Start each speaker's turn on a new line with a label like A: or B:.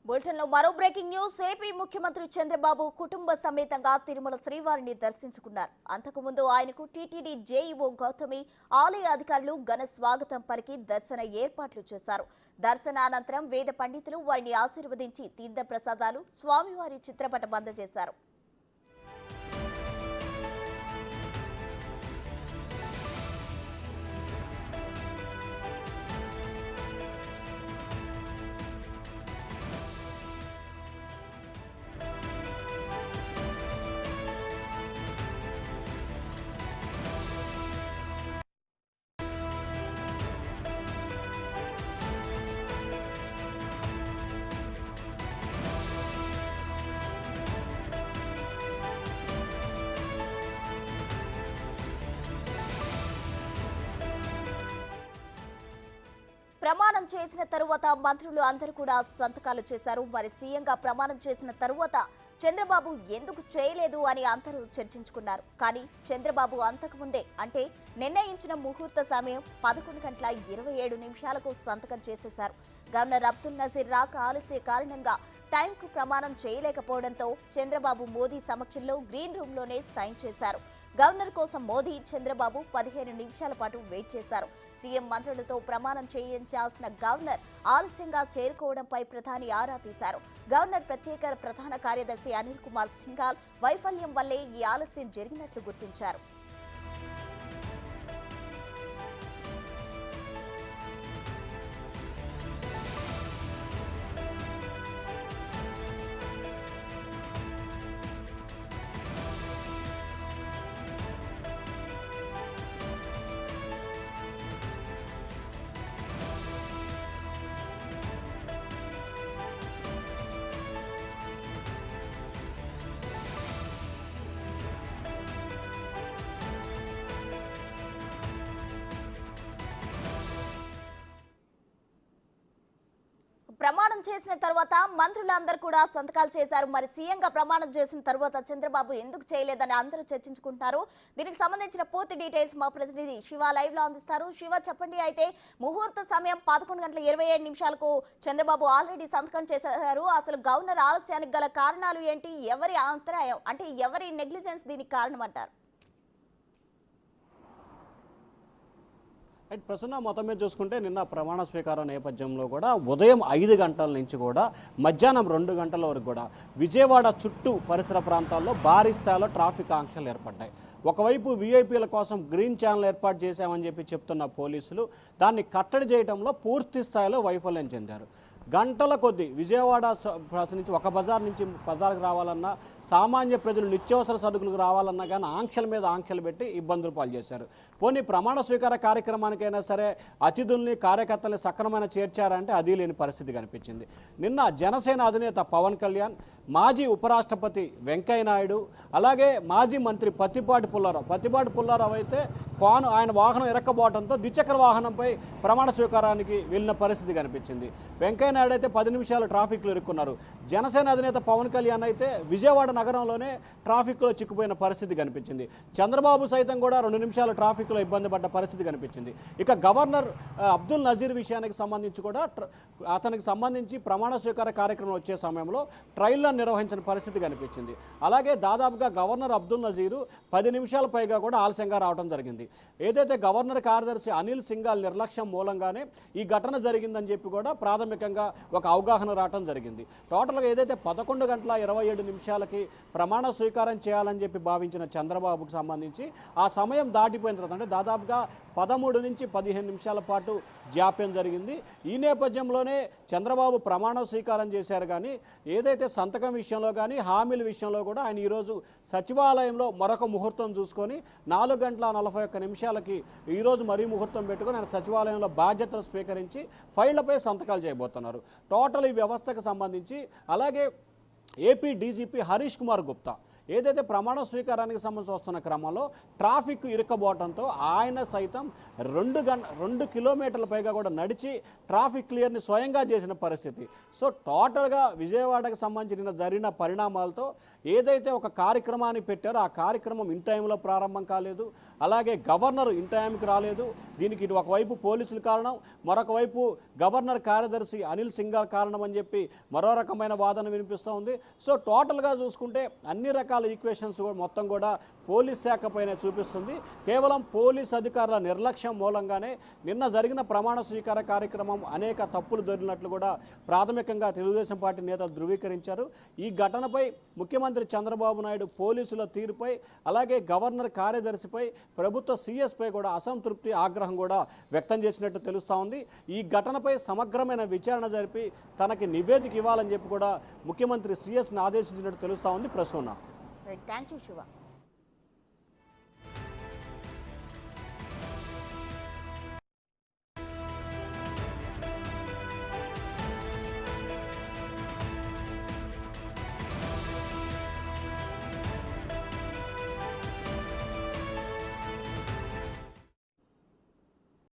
A: బులెటిన్లో మరో breaking news. AP ముఖ్యమంత్రి చంద్రబాబు కుటుంబ సమేతంగా తిరుమల శ్రీవారిని దర్శించుకున్నారు. అంతకుముందు ఆయనకు టీటీడీ జేఈఓ గౌతమి, ఆలయ అధికారులు ఘన స్వాగతం పలికి దర్శన ఏర్పాట్లు చేశారు. దర్శనానంతరం వేద పండితులు వారిని ఆశీర్వదించి తీర్థ ప్రసాదాలు, స్వామివారి చిత్రపటం అందజేశారు. ప్రమాణం చేసిన తరువాత మంత్రులు అందరూ కూడా సంతకాలు చేశారు. మరి సీఎంగా ప్రమాణం చేసిన తరువాత చంద్రబాబు ఎందుకు చేయలేదు అని అందరూ చర్చించుకున్నారు. కానీ చంద్రబాబు అంతకుముందే అంటే నిర్ణయించిన ముహూర్త సమయం 11:27 సంతకం చేసేశారు. గవర్నర్ అబ్దుల్ నజీర్ రాక ఆలస్య కారణంగా టైంకు ప్రమాణం చేయలేకపోవడంతో చంద్రబాబు మోదీ సమక్షంలో గ్రీన్ రూమ్ లోనే సైన్ చేశారు. గవర్నర్ కోసం మోదీ, చంద్రబాబు 15 నిమిషాల పాటు వెయిట్ చేశారు. సీఎం మంత్రులతో ప్రమాణం చేయించాల్సిన గవర్నర్ ఆలస్యంగా చేరుకోవడంపై ప్రధాని ఆరా తీశారు. గవర్నర్ ప్రత్యేక ప్రధాన కార్యదర్శి అనిల్ కుమార్ సింఘాల్ వైఫల్యం వల్లే ఈ ఆలస్యం జరిగినట్లు గుర్తించారు. ప్రమాణం చేసిన తర్వాత మంత్రులందరూ కూడా సంతకాలు చేశారు. మరి సీఎంగా ప్రమాణం చేసిన తర్వాత చంద్రబాబు ఎందుకు చేయలేదని అందరూ చర్చించుకుంటున్నారు. దీనికి సంబంధించిన పూర్తి డీటెయిల్స్ మా ప్రతినిధి శివ లైవ్ లో అందిస్తారు. శివ, చెప్పండి. అయితే ముహూర్త సమయం 11:27 చంద్రబాబు ఆల్రెడీ సంతకం చేశారు. అసలు గవర్నర్ ఆలస్యానికి గల కారణాలు ఏంటి? ఎవరి అంతరాయం అంటే ఎవరి నెగ్లిజెన్స్ దీనికి కారణం అంటారు?
B: రైట్ ప్రసన్న, మొత్తం మీద చూసుకుంటే నిన్న ప్రమాణ స్వీకారం నేపథ్యంలో కూడా ఉదయం 5 గంటల నుంచి కూడా మధ్యాహ్నం 2 గంటల వరకు కూడా విజయవాడ చుట్టూ పరిసర ప్రాంతాల్లో భారీ స్థాయిలో ట్రాఫిక్ ఆంక్షలు ఏర్పడ్డాయి. ఒకవైపు వీఐపీల కోసం గ్రీన్ ఛానల్ ఏర్పాటు చేశామని చెప్తున్న పోలీసులు దాన్ని కట్టడి చేయడంలో పూర్తి స్థాయిలో వైఫల్యం చెందారు. గంటల కొద్దీ విజయవాడ నుంచి ఒక బజార్ నుంచి బజార్కి రావాలన్నా, సామాన్య ప్రజలు నిత్యావసర సరుకులకు రావాలన్నా కానీ ఆంక్షల మీద ఆంక్షలు పెట్టి ఇబ్బందులు పాలు చేశారు. పోనీ ప్రమాణ స్వీకార కార్యక్రమానికైనా సరే అతిథుల్ని, కార్యకర్తల్ని సక్రమైన చేర్చారంటే అది లేని పరిస్థితి కనిపించింది. నిన్న జనసేన అధినేత పవన్ కళ్యాణ్, మాజీ ఉపరాష్ట్రపతి వెంకయ్యనాయుడు, అలాగే మాజీ మంత్రి పత్తిపాటి పుల్లారావు అయితే ఆయన వాహనం ఇరక్కబోవడంతో ద్విచక్ర వాహనంపై ప్రమాణ స్వీకారానికి వెళ్ళిన పరిస్థితి కనిపించింది. వెంకయ్యనాయుడు అయితే 10 నిమిషాలు ట్రాఫిక్లో ఇరుక్కున్నారు. జనసేన అధినేత పవన్ కళ్యాణ్ అయితే విజయవాడ నగరంలోనే ట్రాఫిక్లో చిక్కుపోయిన పరిస్థితి కనిపించింది. చంద్రబాబు సైతం కూడా 2 నిమిషాలు ట్రాఫిక్లో ఇబ్బంది పడ్డ పరిస్థితి కనిపించింది. ఇక గవర్నర్ అబ్దుల్ నజీర్ విషయానికి సంబంధించి కూడా అతనికి సంబంధించి ప్రమాణ స్వీకార కార్యక్రమం వచ్చే సమయంలో ట్రయల్లో నిర్వహించిన పరిస్థితి కనిపించింది. అలాగే దాదాపుగా గవర్నర్ అబ్దుల్ నజీరు 10 నిమిషాల పైగా కూడా ఆలస్యంగా రావడం జరిగింది. ఏదైతే గవర్నర్ కార్యదర్శి అనిల్ సింఘాల్ నిర్లక్ష్యం మూలంగానే ఈ ఘటన జరిగిందని చెప్పి కూడా ప్రాథమికంగా ఒక అవగాహన రావడం జరిగింది. టోటల్గా ఏదైతే 11:27 ప్రమాణ స్వీకారం చేయాలని చెప్పి భావించిన చంద్రబాబుకు సంబంధించి ఆ సమయం దాటిపోయిన తర్వాత అంటే దాదాపుగా 13 నుంచి 15 నిమిషాల పాటు జాప్యం జరిగింది. ఈ నేపథ్యంలోనే చంద్రబాబు ప్రమాణ స్వీకారం చేశారు. కానీ ఏదైతే సంతకం విషయంలో కానీ హామీల విషయంలో కూడా ఆయన ఈరోజు సచివాలయంలో మరొక ముహూర్తం చూసుకొని 4:41 ఈరోజు మరీ ముహూర్తం పెట్టుకొని ఆయన సచివాలయంలో బాధ్యతలు స్వీకరించి ఫైళ్లపై సంతకాలు చేయబోతున్నారు. టోటల్ ఈ వ్యవస్థకు సంబంధించి అలాగే ఏపీ డీజీపీ హరీష్ కుమార్ గుప్తా ఏదైతే ప్రమాణ స్వీకారానికి సంబంధించి వస్తున్న క్రమంలో ట్రాఫిక్ ఇరుక్కబోవడంతో ఆయన సైతం 2 కిలోమీటర్ల పైగా కూడా నడిచి ట్రాఫిక్ క్లియర్ని స్వయంగా చేసిన పరిస్థితి. సో టోటల్గా విజయవాడకు సంబంధించిన జరిగిన పరిణామాలతో ఏదైతే ఒక కార్యక్రమాన్ని పెట్టారో ఆ కార్యక్రమం ఇన్ టైంలో ప్రారంభం కాలేదు, అలాగే గవర్నర్ ఇన్ టైంకి రాలేదు. దీనికి ఇటు ఒకవైపు పోలీసులు కారణం, మరొక వైపు గవర్నర్ కార్యదర్శి అనిల్ సింఘాల్ కారణం అని చెప్పి మరో రకమైన వాదన వినిపిస్తూ ఉంది. సో టోటల్గా చూసుకుంటే అన్ని రకాల ఈక్వేషన్స్ మొత్తం కూడా పోలీస్ శాఖ పైన చూపిస్తుంది. కేవలం పోలీస్ అధికారుల నిర్లక్ష్యం మూలంగానే నిన్న జరిగిన ప్రమాణ స్వీకార కార్యక్రమం అనేక తప్పులు దొరికినట్లు కూడా ప్రాథమికంగా తెలుగుదేశం పార్టీ నేతలు ధృవీకరించారు. ఈ ఘటనపై ముఖ్యమంత్రి చంద్రబాబు నాయుడు పోలీసుల తీరుపై, అలాగే గవర్నర్ కార్యదర్శిపై, ప్రభుత్వ సీఎస్పై కూడా అసంతృప్తి, ఆగ్రహం కూడా వ్యక్తం చేసినట్టు తెలుస్తూ ఉంది. ఈ ఘటనపై సమగ్రమైన విచారణ జరిపి తనకి నివేదిక ఇవ్వాలని చెప్పి కూడా ముఖ్యమంత్రి సీఎస్ని ఆదేశించినట్టు తెలుస్తూ ఉంది. ప్రసూన.
A: Thank you Shiva.